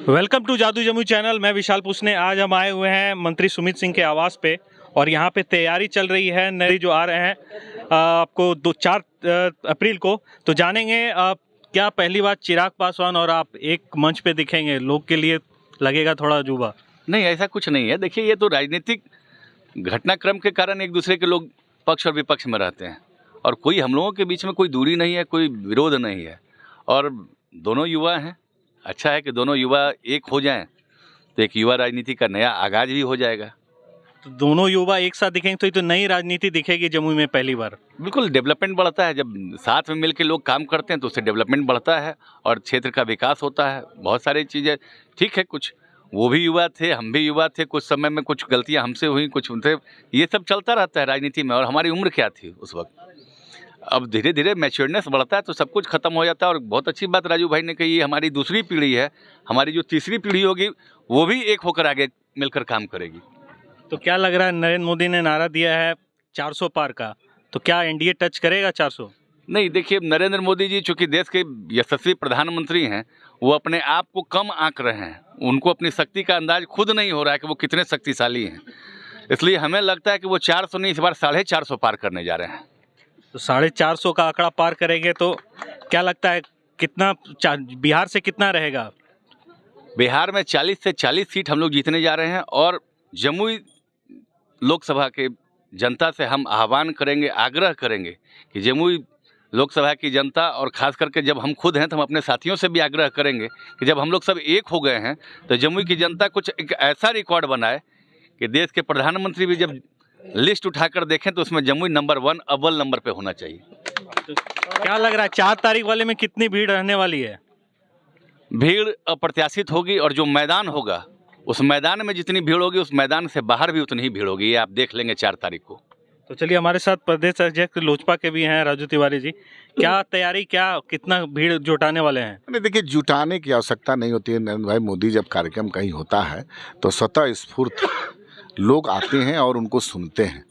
Welcome to जादू Jamui channel. मैं विशाल पूछने। आज हम आए हुए हैं मंत्री सुमित सिंह के आवास पे और यहाँ पे तैयारी चल रही है। नए जो आ रहे हैं आपको 4 अप्रैल को तो जानेंगे क्या पहली बार चिराग पासवान और आप एक मंच पे दिखेंगे, लोग के लिए लगेगा थोड़ा अजूबा? नहीं, ऐसा कुछ नहीं है। देखिए, ये तो राजनीतिक घटनाक्रम के कारण एक दूसरे के लोग पक्ष और विपक्ष में रहते हैं और कोई हम लोगों के बीच में कोई दूरी नहीं है, कोई विरोध नहीं है और दोनों युवा हैं। अच्छा है कि दोनों युवा एक हो जाएं तो एक युवा राजनीति का नया आगाज भी हो जाएगा। तो दोनों युवा एक साथ दिखेंगे तो ये तो नई राजनीति दिखेगी जमुई में पहली बार। बिल्कुल, डेवलपमेंट बढ़ता है। जब साथ में मिलकर लोग काम करते हैं तो उससे डेवलपमेंट बढ़ता है और क्षेत्र का विकास होता है। बहुत सारी चीज़ें ठीक है, कुछ वो भी युवा थे, हम भी युवा थे, कुछ समय में कुछ गलतियां हमसे हुई, कुछ उनसे, ये सब चलता रहता है राजनीति में। और हमारी उम्र क्या थी उस वक्त, अब धीरे धीरे मैच्योरनेस बढ़ता है तो सब कुछ खत्म हो जाता है। और बहुत अच्छी बात राजू भाई ने कही, ये हमारी दूसरी पीढ़ी है, हमारी जो तीसरी पीढ़ी होगी वो भी एक होकर आगे मिलकर काम करेगी। तो क्या लग रहा है, नरेंद्र मोदी ने नारा दिया है 400 पार का, तो क्या एनडीए टच करेगा 400? नहीं, देखिए, नरेंद्र मोदी जी चूँकि देश के यशस्वी प्रधानमंत्री हैं, वो अपने आप को कम आंक रहे हैं। उनको अपनी शक्ति का अंदाज खुद नहीं हो रहा है कि वो कितने शक्तिशाली हैं। इसलिए हमें लगता है कि वो 400 नहीं, इस बार 450 पार करने जा रहे हैं। तो 450 का आंकड़ा पार करेंगे तो क्या लगता है कितना बिहार से कितना रहेगा? बिहार में 40 से 40 सीट हम लोग जीतने जा रहे हैं और जमुई लोकसभा के जनता से हम आह्वान करेंगे, आग्रह करेंगे कि जमुई लोकसभा की जनता, और ख़ास करके जब हम खुद हैं तो हम अपने साथियों से भी आग्रह करेंगे कि जब हम लोग सब एक हो गए हैं तो जमुई की जनता कुछ एक ऐसा रिकॉर्ड बनाए कि देश के प्रधानमंत्री भी जब लिस्ट उठाकर देखें तो उसमें जमुई नंबर 1 अव्वल नंबर पे होना चाहिए। तो क्या लग रहा है 4 तारीख वाले में कितनी भीड़ रहने वाली है? भीड़ अप्रत्याशित होगी और जो मैदान होगा उस मैदान में जितनी भीड़ होगी उस मैदान से बाहर भी उतनी ही भीड़ होगी। ये आप देख लेंगे 4 तारीख को। तो चलिए, हमारे साथ प्रदेश अध्यक्ष लोजपा के भी हैं राजू तिवारी जी। क्या तैयारी, क्या कितना भीड़ जुटाने वाले हैं? नहीं, देखिए, जुटाने की आवश्यकता नहीं होती है नरेंद्र भाई। मोदी जब कार्यक्रम कहीं होता है तो स्वतः स्फूर्त लोग आते हैं और उनको सुनते हैं।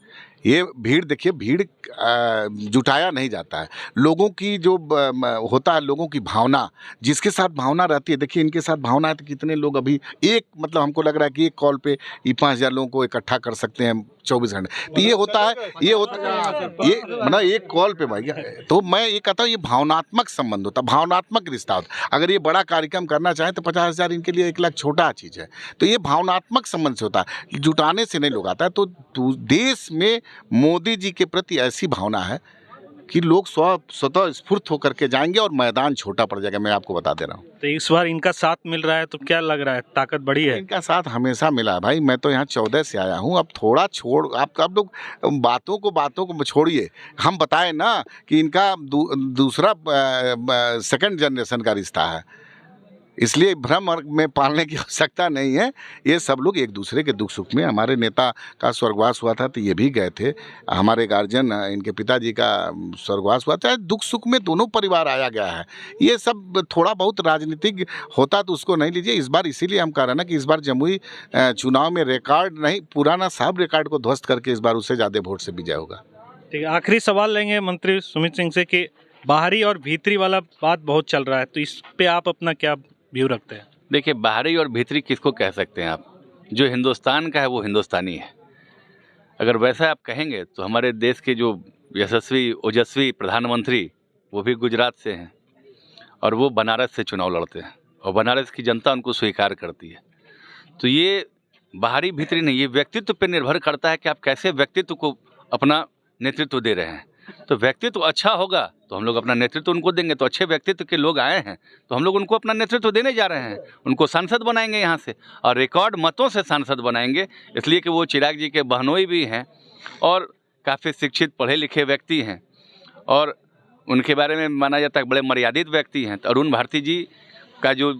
ये भीड़, देखिए, भीड़ जुटाया नहीं जाता है। लोगों की जो होता है, लोगों की भावना, जिसके साथ भावना रहती है, देखिए इनके साथ भावना है तो कितने लोग अभी एक, मतलब हमको लग रहा है कि एक कॉल पे ये 5000 लोगों को इकट्ठा कर सकते हैं 24 घंटे। तो ये होता है, ये मतलब एक कॉल पे भाई। तो मैं ये कहता हूँ, ये भावनात्मक संबंध होता है, भावनात्मक रिश्ता होता है। अगर ये बड़ा कार्यक्रम करना चाहें तो 50,000 इनके लिए 1 लाख छोटा चीज़ है। तो ये भावनात्मक संबंध से होता है, जुटाने से नहीं लोग आता है। तो देश में मोदी जी के प्रति ऐसी भावना है कि लोग स्वतः स्फूर्त होकर के जाएंगे और मैदान छोटा पड़ जाएगा। मैं आपको बता दे रहा हूँ। तो इस बार इनका साथ मिल रहा है तो क्या लग रहा है, ताकत बढ़ी है? इनका साथ हमेशा मिला है भाई। मैं तो यहाँ 14 से आया हूँ। अब थोड़ा छोड़, आप लोग बातों को छोड़िए। हम बताएं ना कि इनका दूसरा सेकंड जनरेशन का रिश्ता है, इसलिए भ्रम में पालने की आवश्यकता नहीं है। ये सब लोग एक दूसरे के दुख सुख में, हमारे नेता का स्वर्गवास हुआ था तो ये भी गए थे, हमारे गार्जियन, इनके पिताजी का स्वर्गवास हुआ था, दुख सुख में दोनों परिवार आया गया है। ये सब थोड़ा बहुत राजनीतिक होता तो उसको नहीं लीजिए इस बार। इसीलिए हम कह रहे हैं ना कि इस बार जमुई चुनाव में रिकॉर्ड नहीं, पुराना सब रिकॉर्ड को ध्वस्त करके इस बार उससे ज़्यादा वोट से विजय होगा। ठीक है, आखिरी सवाल लेंगे मंत्री सुमित सिंह से कि बाहरी और भीतरी वाला बात बहुत चल रहा है, तो इस पे आप अपना क्या व्यू रखते हैं? देखिए, बाहरी और भीतरी किसको कह सकते हैं आप? जो हिंदुस्तान का है वो हिंदुस्तानी है। अगर वैसा आप कहेंगे तो हमारे देश के जो यशस्वी ओजस्वी प्रधानमंत्री वो भी गुजरात से हैं और वो बनारस से चुनाव लड़ते हैं और बनारस की जनता उनको स्वीकार करती है। तो ये बाहरी भीतरी नहीं, ये व्यक्तित्व पर निर्भर करता है कि आप कैसे व्यक्तित्व को अपना नेतृत्व दे रहे हैं। तो व्यक्तित्व अच्छा होगा तो हम लोग अपना नेतृत्व उनको देंगे। तो अच्छे व्यक्तित्व के लोग आए हैं तो हम लोग उनको अपना नेतृत्व देने जा रहे हैं, उनको सांसद बनाएंगे यहाँ से और रिकॉर्ड मतों से सांसद बनाएंगे। इसलिए कि वो चिराग जी के बहनोई भी हैं और काफ़ी शिक्षित पढ़े लिखे व्यक्ति हैं और उनके बारे में माना जाता है बड़े मर्यादित व्यक्ति हैं। तो अरुण भारती जी का जो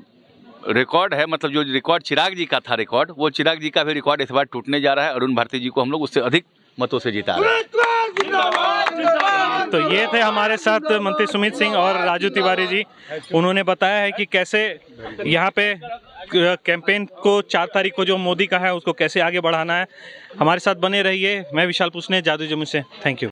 रिकॉर्ड है, मतलब जो रिकॉर्ड चिराग जी का था रिकॉर्ड, वो चिराग जी का भी रिकॉर्ड इस बार टूटने जा रहा है। अरुण भारती जी को हम लोग उससे अधिक मतों से जीता रहे हैं। तो ये थे हमारे साथ मंत्री सुमित सिंह और राजू तिवारी जी। उन्होंने बताया है कि कैसे यहाँ पे कैंपेन को 4 तारीख को जो मोदी का है उसको कैसे आगे बढ़ाना है। हमारे साथ बने रहिए। मैं विशाल पूछने, जादू जमुई से। Thank you.